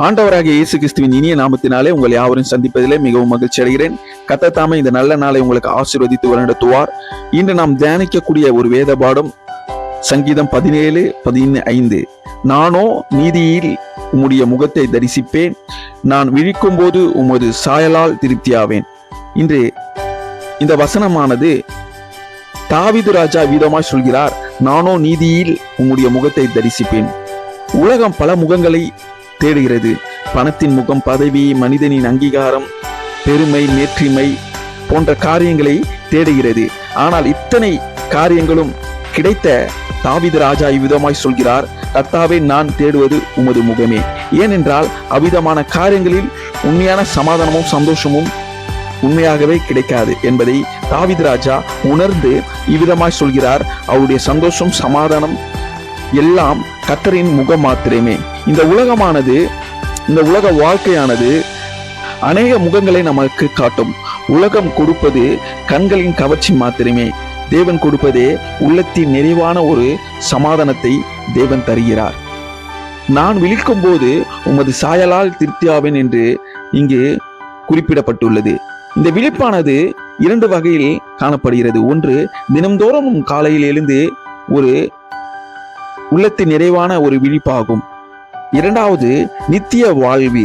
ஆண்டவராகிய இயேசு கிறிஸ்துவின் இனிய நாமத்தினாலே உங்கள் யாவரும் சந்திப்பதிலே மிகவும் மகிழ்ச்சி அடைகிறேன். கர்த்தர் தாமே இந்த நல்ல நாளை உங்களுக்கு ஆசீர்வதித்து வழிநடத்துவார். இன்று நாம் தியானிக்கக்கூடிய ஒரு வேத பாடம் சங்கீதம் 17:15. நானோ நீதியில் உம்முடைய முகத்தை தரிசிப்பேன், நான் விழிக்கும் போது உமது சாயலால் திருப்தியாவேன். இன்று இந்த வசனமானது தாவீது ராஜா விதமாய் சொல்கிறார், நானோ நீதியில் உம்முடைய முகத்தை தரிசிப்பேன். உலகம் பல முகங்களை தேடுகிறது. பணத்தின் முகம், பதவி, மனிதனின் அங்கீகாரம், பெருமை, மேற்றிமை போன்ற காரியங்களை தேடுகிறது. ஆனால் இத்தனை காரியங்களும் கிடைத்த தாவீது ராஜா இவ்விதமாய் சொல்கிறார், கர்த்தாவே, நான் தேடுவது உமது முகமே. ஏனென்றால் அவ்விதமான காரியங்களில் உண்மையான சமாதானமும் சந்தோஷமும் உண்மையாகவே கிடைக்காது என்பதை தாவீது ராஜா உணர்ந்து இவ்விதமாய் சொல்கிறார். அவருடைய சந்தோஷம், சமாதானம் எல்லாம் கர்த்தரின் முகம் மாத்திரமே. இந்த உலக வாழ்க்கையானது அநேக முகங்களை நமக்கு காட்டும். உலகம் கொடுப்பது கண்களின் கவர்ச்சி மாத்திரமே. தேவன் கொடுப்பதே உள்ளத்தின் நிறைவான ஒரு சமாதானத்தை தேவன் தருகிறார். நான் விழிக்கும் போது உமது சாயலால் திருப்தியாவேன் என்று இங்கு குறிப்பிடப்பட்டுள்ளது. இந்த விழிப்பானது இரண்டு வகையில் காணப்படுகிறது. ஒன்று, தினம்தோறும் காலையில் எழுந்து ஒரு உள்ளத்தின் நிறைவான ஒரு விழிப்பாகும். இரண்டாவது, நித்திய வாழ்வி.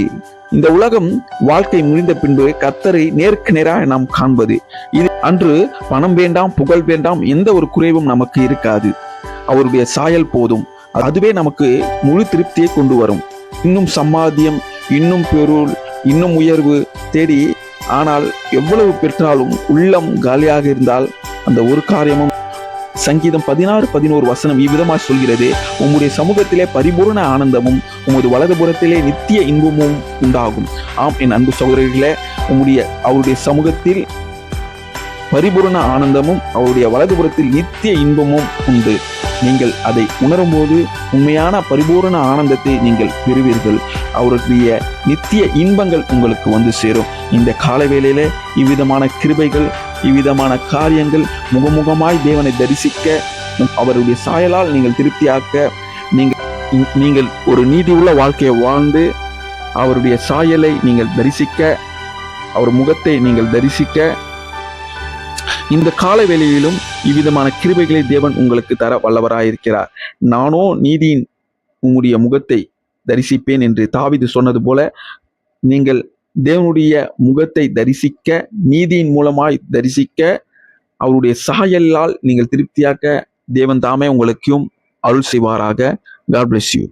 இந்த உலகம் வாழ்க்கை முடிந்த பின்பு கர்த்தரை நேருக்கு நேராக நாம் காண்பது. இது அன்று பணம் வேண்டாம், புகழ் வேண்டாம், எந்த ஒரு குறைவும் நமக்கு இருக்காது. அவருடைய சாயல் போதும். அதுவே நமக்கு முழு திருப்தியை கொண்டு வரும். இன்னும் சம்பாத்தியம், இன்னும் பொருள், இன்னும் உயர்வு தேடி, ஆனால் எவ்வளவு பெற்றாலும் உள்ளம் காலியாக இருந்தால் அந்த ஒரு காரியமும். சங்கீதம் 16:11 வசனம் இவ்விதமாய் சொல்கிறது, உம்முடைய சமூகத்திலே பரிபூர்ண ஆனந்தமும் உமது வலதுபுறத்திலே நித்திய இன்பமும் உண்டாகும். ஆம் என் அன்பு சகோதரர்களே, அவருடைய சமூகத்தில் பரிபூர்ண ஆனந்தமும் அவருடைய வலதுபுறத்தில் நித்திய இன்பமும் உண்டு. நீங்கள் அதை உணரும் போது உண்மையான பரிபூர்ண ஆனந்தத்தை நீங்கள் பெறுவீர்கள். அவருடைய நித்திய இன்பங்கள் உங்களுக்கு வந்து சேரும். இந்த கால வேளையில இவ்விதமான கிருபைகள், இவ்விதமான காரியங்கள், முகமுகமாய் தேவனை தரிசிக்க, அவருடைய சாயலால் நீங்கள் திருப்தியாக்க, நீங்கள் ஒரு நீதி உள்ள வாழ்க்கையை வாழ்ந்து அவருடைய சாயலை நீங்கள் தரிசிக்க, அவர் முகத்தை நீங்கள் தரிசிக்க, இந்த கால வேளையிலும் இவ்விதமான கிருபைகளை தேவன் உங்களுக்கு தர வல்லவராயிருக்கிறார். நானோ நீதியின் உம்முடைய முகத்தை தரிசிப்பேன் என்று தாவீது சொன்னது போல, நீங்கள் தேவனுடைய முகத்தை தரிசிக்க, நீதியின் மூலமாய் தரிசிக்க, அவருடைய சாயலால் நீங்கள் திருப்தியாக்க தேவன் தாமே உங்களுக்கும் அருள் செய்வாராக. God bless you.